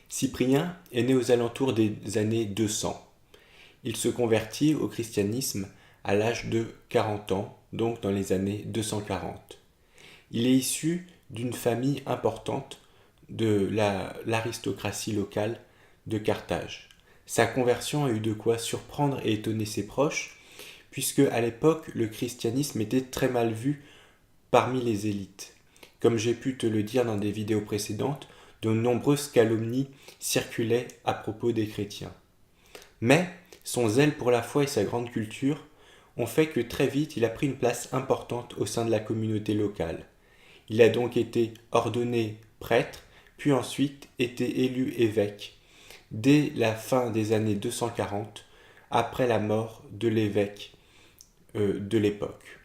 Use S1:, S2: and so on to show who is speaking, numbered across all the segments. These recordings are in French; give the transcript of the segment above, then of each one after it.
S1: Cyprien est né aux alentours des années 200. Il se convertit au christianisme à l'âge de 40 ans, donc dans les années 240. Il est issu d'une famille importante de l'aristocratie locale de Carthage. Sa conversion a eu de quoi surprendre et étonner ses proches, puisque à l'époque, le christianisme était très mal vu parmi les élites. Comme j'ai pu te le dire dans des vidéos précédentes, de nombreuses calomnies circulaient à propos des chrétiens. Mais son zèle pour la foi et sa grande culture ont fait que très vite il a pris une place importante au sein de la communauté locale. Il a donc été ordonné prêtre, puis ensuite été élu évêque, dès la fin des années 240, après la mort de l'évêque de l'époque.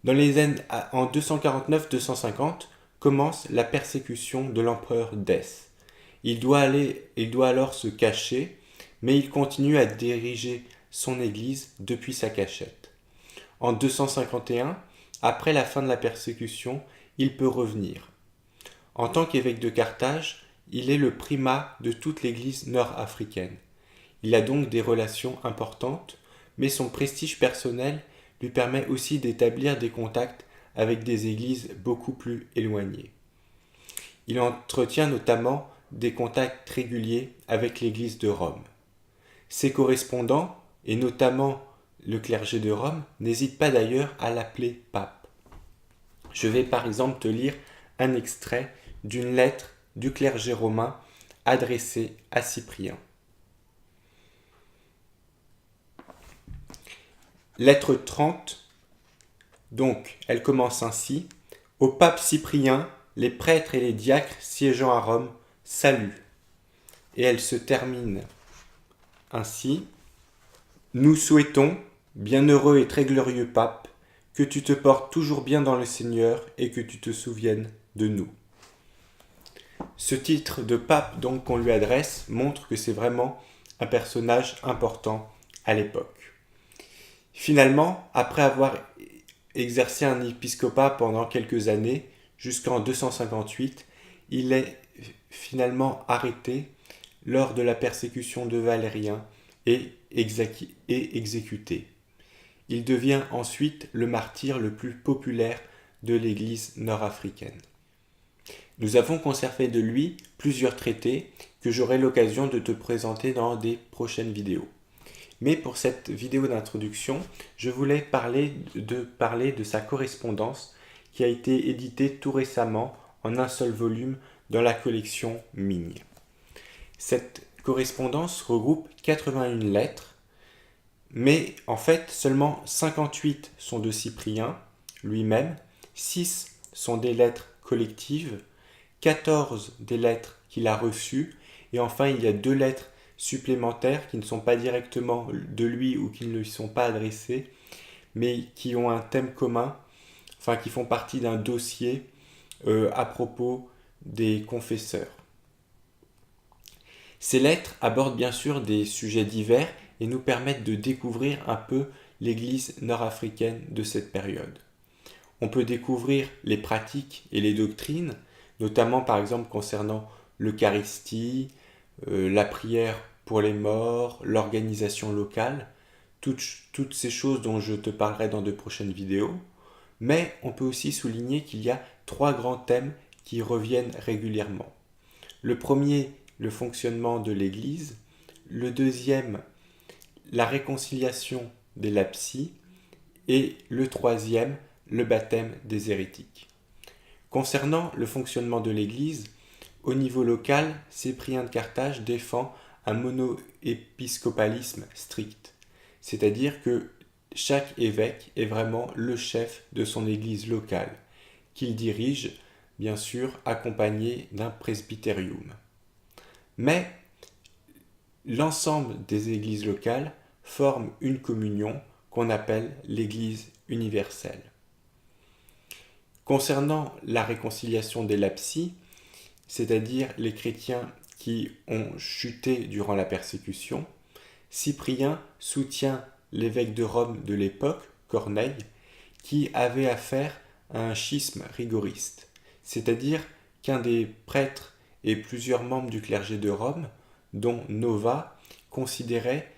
S1: En 249-250 commence la persécution de l'empereur Dèce. Il doit alors se cacher, mais il continue à diriger son église depuis sa cachette. En 251, après la fin de la persécution, il peut revenir. En tant qu'évêque de Carthage, il est le primat de toute l'église nord-africaine. Il a donc des relations importantes, mais son prestige personnel lui permet aussi d'établir des contacts avec des églises beaucoup plus éloignées. Il entretient notamment des contacts réguliers avec l'église de Rome. Ses correspondants, et notamment le clergé de Rome, n'hésitent pas d'ailleurs à l'appeler pape. Je vais par exemple te lire un extrait d'une lettre du clergé romain adressée à Cyprien. Lettre 30, donc elle commence ainsi. Au pape Cyprien, les prêtres et les diacres siégeant à Rome saluent. Et elle se termine ainsi. Nous souhaitons, bienheureux et très glorieux pape, que tu te portes toujours bien dans le Seigneur et que tu te souviennes de nous. Ce titre de pape donc qu'on lui adresse montre que c'est vraiment un personnage important à l'époque. Finalement, après avoir exercé un épiscopat pendant quelques années, jusqu'en 258, il est finalement arrêté lors de la persécution de Valérien et exécuté. Il devient ensuite le martyr le plus populaire de l'Église nord-africaine. Nous avons conservé de lui plusieurs traités que j'aurai l'occasion de te présenter dans des prochaines vidéos. Mais pour cette vidéo d'introduction, je voulais parler de sa correspondance qui a été éditée tout récemment en un seul volume dans la collection Migne. Cette correspondance regroupe 81 lettres, mais en fait seulement 58 sont de Cyprien lui-même, 6 sont des lettres collectives, 14 des lettres qu'il a reçues, et enfin il y a 2 lettres supplémentaires qui ne sont pas directement de lui ou qui ne lui sont pas adressées, mais qui ont un thème commun, enfin qui font partie d'un dossier à propos des confesseurs. Ces lettres abordent bien sûr des sujets divers et nous permettent de découvrir un peu l'Église nord-africaine de cette période. On peut découvrir les pratiques et les doctrines, notamment par exemple concernant l'Eucharistie, la prière pour les morts, l'organisation locale, toutes ces choses dont je te parlerai dans de prochaines vidéos. Mais on peut aussi souligner qu'il y a 3 grands thèmes qui reviennent régulièrement. Le premier, le fonctionnement de l'Église. Le deuxième, la réconciliation des lapsies. Et le troisième, le baptême des hérétiques. Concernant le fonctionnement de l'Église, au niveau local, Cyprien de Carthage défend un monoépiscopalisme strict, c'est-à-dire que chaque évêque est vraiment le chef de son église locale, qu'il dirige, bien sûr, accompagné d'un presbytérium. Mais l'ensemble des églises locales forment une communion qu'on appelle l'Église universelle. Concernant la réconciliation des lapsies, c'est-à-dire les chrétiens qui ont chuté durant la persécution, Cyprien soutient l'évêque de Rome de l'époque, Corneille, qui avait affaire à un schisme rigoriste, c'est-à-dire qu'un des prêtres et plusieurs membres du clergé de Rome, dont Nova, considéraient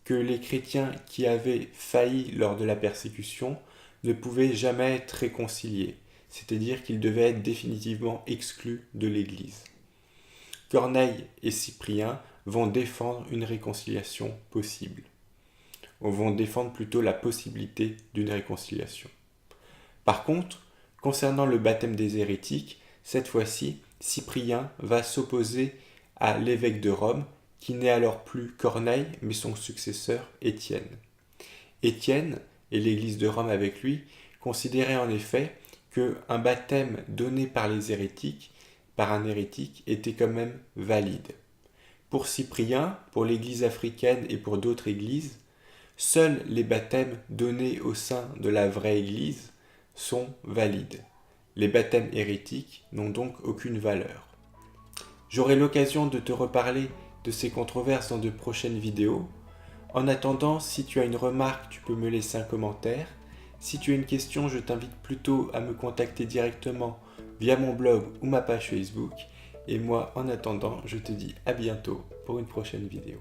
S1: que les chrétiens qui avaient failli lors de la persécution ne pouvaient jamais être réconciliés, c'est-à-dire qu'ils devaient être définitivement exclus de l'Église. Corneille et Cyprien vont défendre une réconciliation possible. Ou vont défendre plutôt la possibilité d'une réconciliation. Par contre, concernant le baptême des hérétiques, cette fois-ci, Cyprien va s'opposer à l'évêque de Rome, qui n'est alors plus Corneille, mais son successeur Étienne. Étienne, et l'Église de Rome avec lui, considéraient en effet qu'un baptême donné par les hérétiques, par un hérétique, était quand même valide. Pour Cyprien, pour l'Église africaine et pour d'autres églises, seuls les baptêmes donnés au sein de la vraie Église sont valides. Les baptêmes hérétiques n'ont donc aucune valeur. J'aurai l'occasion de te reparler de ces controverses dans de prochaines vidéos. En attendant, si tu as une remarque, tu peux me laisser un commentaire. Si tu as une question, je t'invite plutôt à me contacter directement via mon blog ou ma page Facebook. Et moi, en attendant, je te dis à bientôt pour une prochaine vidéo.